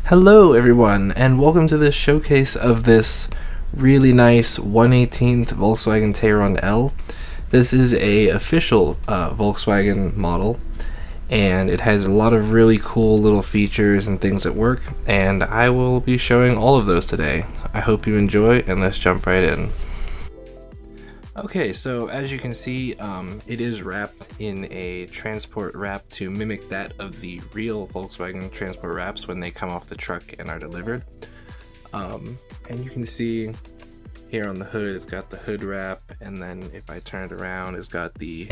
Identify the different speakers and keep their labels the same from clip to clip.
Speaker 1: Hello everyone, and welcome to this showcase of this really nice 1/18th Volkswagen Tayron L. This is a official Volkswagen model, and it has a lot of really cool little features and things that work, and I will be showing all of those today. I hope you enjoy, and let's jump right in. Okay, so as you can see, it is wrapped in a transport wrap to mimic that of the real Volkswagen transport wraps when they come off the truck and are delivered. And you can see here on the hood, it's got the hood wrap, and then if I turn it around, it's got the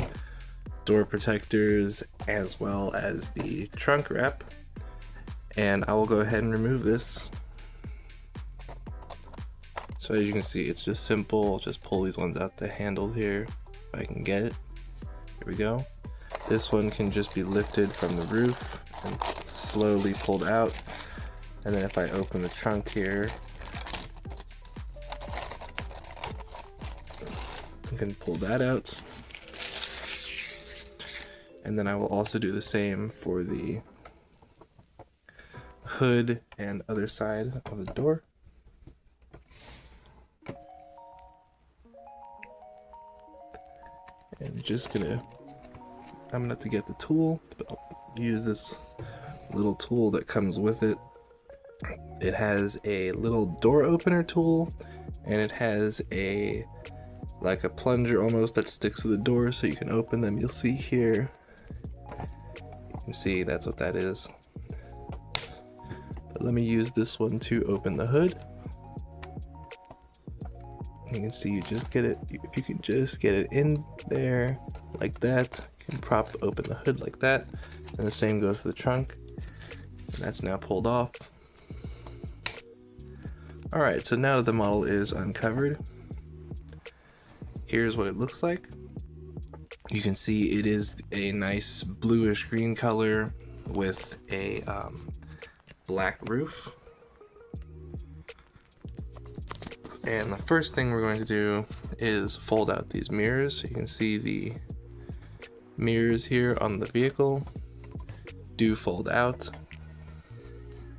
Speaker 1: door protectors as well as the trunk wrap. And I will go ahead and remove this. So as you can see, it's just simple. Just pull these ones out the handle here, if I can get it. Here we go. This one can just be lifted from the roof and slowly pulled out. And then if I open the trunk here, I can pull that out. And then I will also do the same for the hood and other side of the door. And I'm gonna have to get the tool, but I'll use this little tool that comes with it. It has a little door opener tool, and it has like a plunger almost that sticks to the door so you can open them. You'll see here, you can see that's what that is. But let me use this one to open the hood. You can see you just get it, if you can just get it in there like that, you can prop open the hood like that, and the same goes for the trunk, and that's now pulled off. Alright, so now that the model is uncovered, here's what it looks like. You can see it is a nice bluish green color with a black roof. And the first thing we're going to do is fold out these mirrors. So you can see the mirrors here on the vehicle do fold out.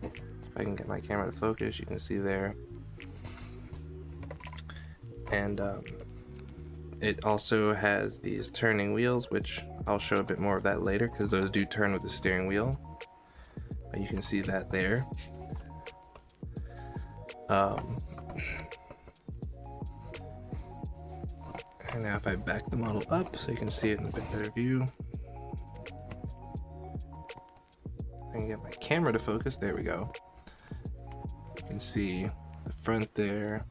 Speaker 1: If I can get my camera to focus, you can see there. And it also has these turning wheels, which I'll show a bit more of that later because those do turn with the steering wheel. But you can see that there. And now if I back the model up so you can see it in a bit better view. I can get my camera to focus, there we go. You can see the front there.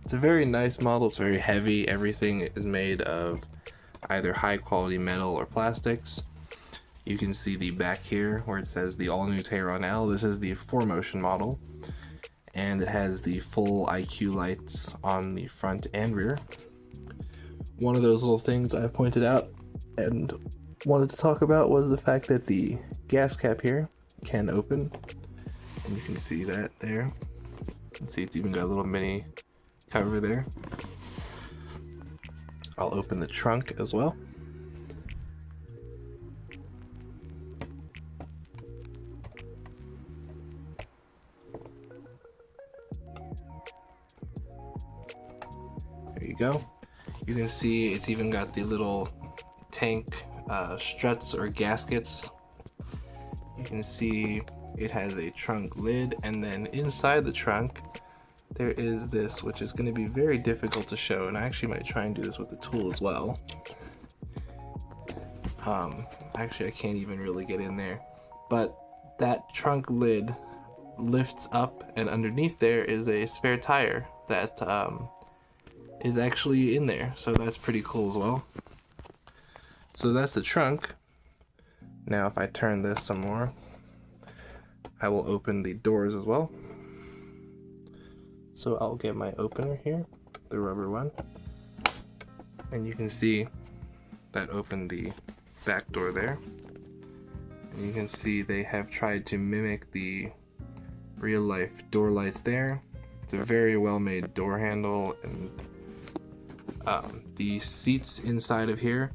Speaker 1: It's a very nice model, it's very heavy. Everything is made of either high quality metal or plastics. You can see the back here where it says the all new Tayron L. This is the 4Motion model. And it has the full IQ lights on the front and rear. One of those little things I pointed out and wanted to talk about was the fact that the gas cap here can open, and you can see that there. You can see it's even got a little mini cover there. I'll open the trunk as well. There you go. You can see it's even got the little tank struts or gaskets. You can see it has a trunk lid, and then inside the trunk there is this, which is going to be very difficult to show, and I actually might try and do this with the tool as well. Actually I can't even really get in there, but that trunk lid lifts up, and underneath there is a spare tire that is actually in there, so that's pretty cool as well. So that's the trunk. Now if I turn this some more, I will open the doors as well. So I'll get my opener here, the rubber one, and you can see that opened the back door there. And you can see they have tried to mimic the real life door lights there. It's a very well made door handle, and the seats inside of here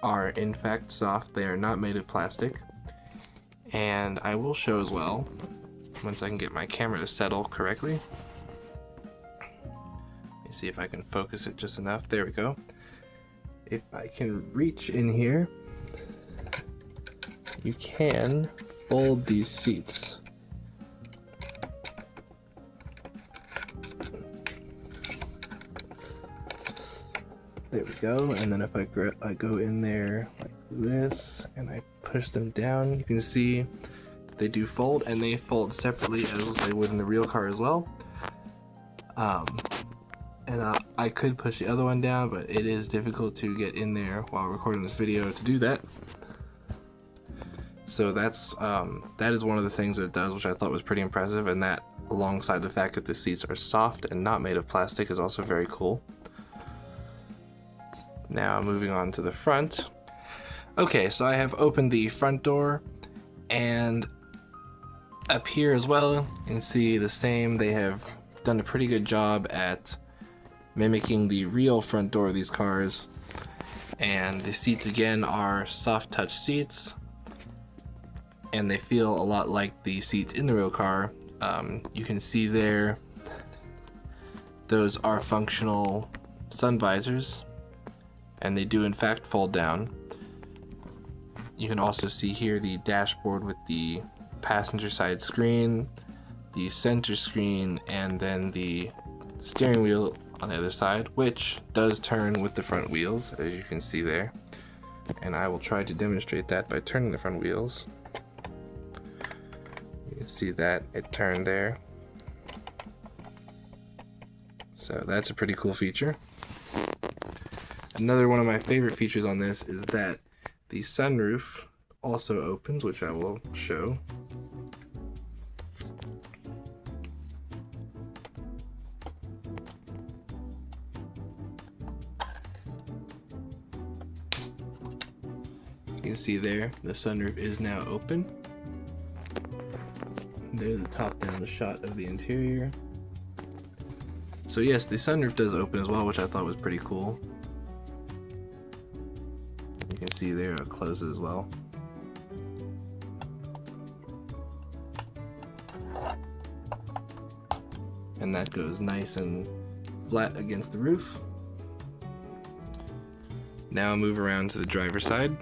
Speaker 1: are in fact soft. They are not made of plastic. And I will show as well, once I can get my camera to settle correctly. Let me see if I can focus it just enough. There we go. If I can reach in here, you can fold these seats. There we go, and then if I go in there like this and I push them down, you can see they do fold, and they fold separately as they would in the real car as well. And I could push the other one down, but it is difficult to get in there while recording this video to do that. So that is one of the things that it does, which I thought was pretty impressive, and that alongside the fact that the seats are soft and not made of plastic is also very cool. Now moving on to the front. Okay, so I have opened the front door, and up here as well, you can see the same. They have done a pretty good job at mimicking the real front door of these cars. And the seats again are soft touch seats, and they feel a lot like the seats in the real car. You can see there, those are functional sun visors, and they do in fact fold down. You can also see here the dashboard with the passenger side screen, the center screen, and then the steering wheel on the other side, which does turn with the front wheels, as you can see there. And I will try to demonstrate that by turning the front wheels. You can see that it turned there. So that's a pretty cool feature. Another one of my favorite features on this is that the sunroof also opens, which I will show. You can see there, the sunroof is now open. There's a top-down shot of the interior. So yes, the sunroof does open as well, which I thought was pretty cool. You can see there it closes as well. And that goes nice and flat against the roof. Now I'll move around to the driver's side.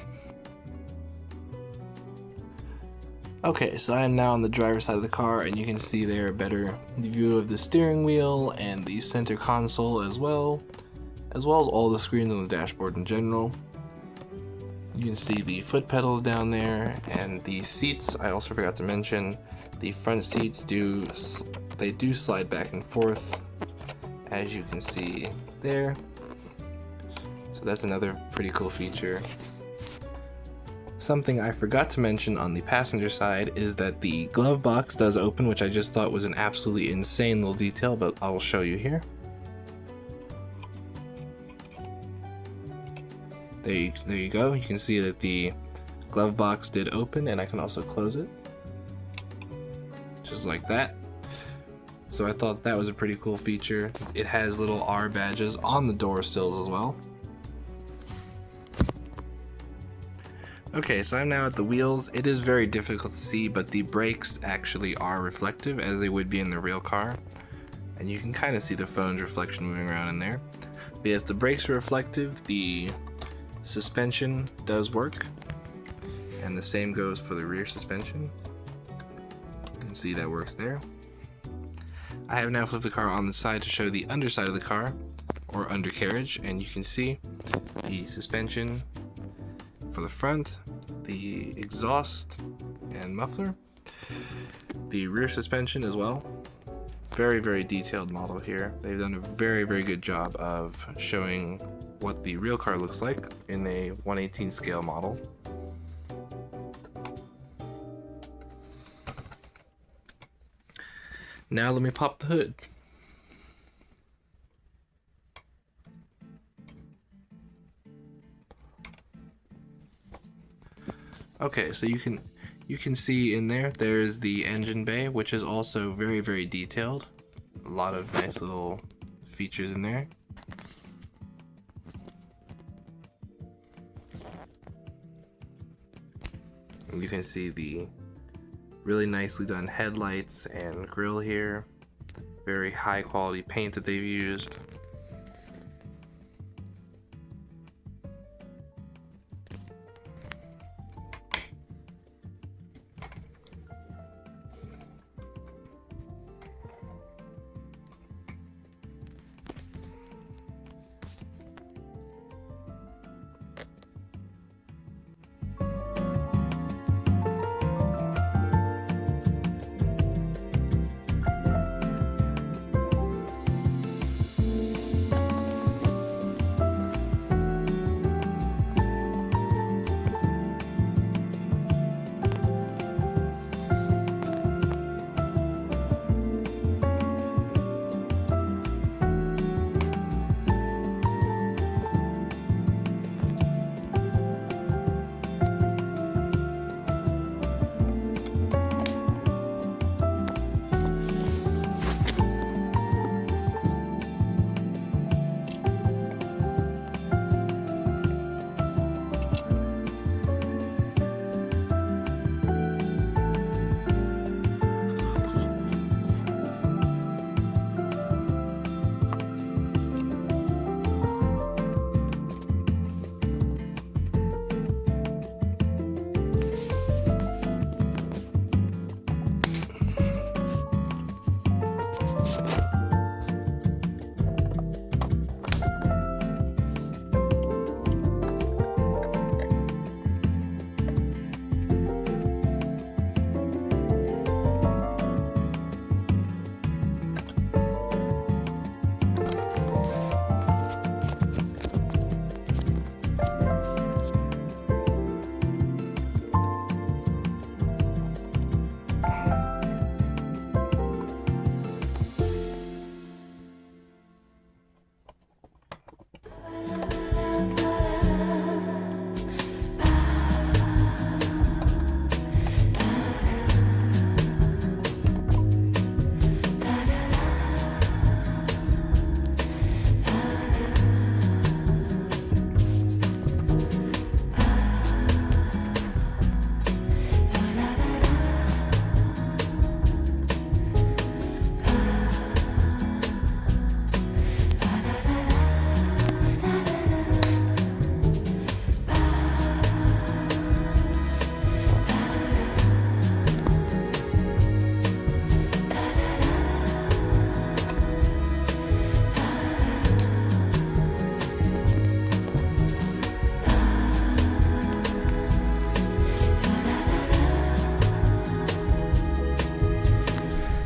Speaker 1: Okay, so I am now on the driver's side of the car, and you can see there a better view of the steering wheel and the center console as well as all the screens on the dashboard in general. You can see the foot pedals down there, and the seats. I also forgot to mention the front seats do slide back and forth, as you can see there. So that's another pretty cool feature. Something I forgot to mention on the passenger side is that the glove box does open, which I just thought was an absolutely insane little detail, but I will show you here. There you go. You can see that the glove box did open, and I can also close it. Just like that. So I thought that was a pretty cool feature. It has little R badges on the door sills as well. Okay, so I'm now at the wheels. It is very difficult to see, but the brakes actually are reflective, as they would be in the real car. And you can kind of see the phone's reflection moving around in there. But yes, the brakes are reflective, the suspension does work, and the same goes for the rear suspension. You can see that works there. I have now flipped the car on the side to show the underside of the car, or undercarriage, and you can see the suspension for the front, the exhaust and muffler, the rear suspension as well. Very, very detailed model here. They've done a very, very good job of showing what the real car looks like in a 1/18 scale model. Now let me pop the hood. Okay, so you can see in there's the engine bay, which is also very, very detailed. A lot of nice little features in there. And you can see the Really nicely done headlights and grille here. Very high quality paint that they've used.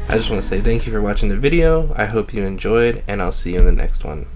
Speaker 1: I just want to say thank you for watching the video. I hope you enjoyed, and I'll see you in the next one.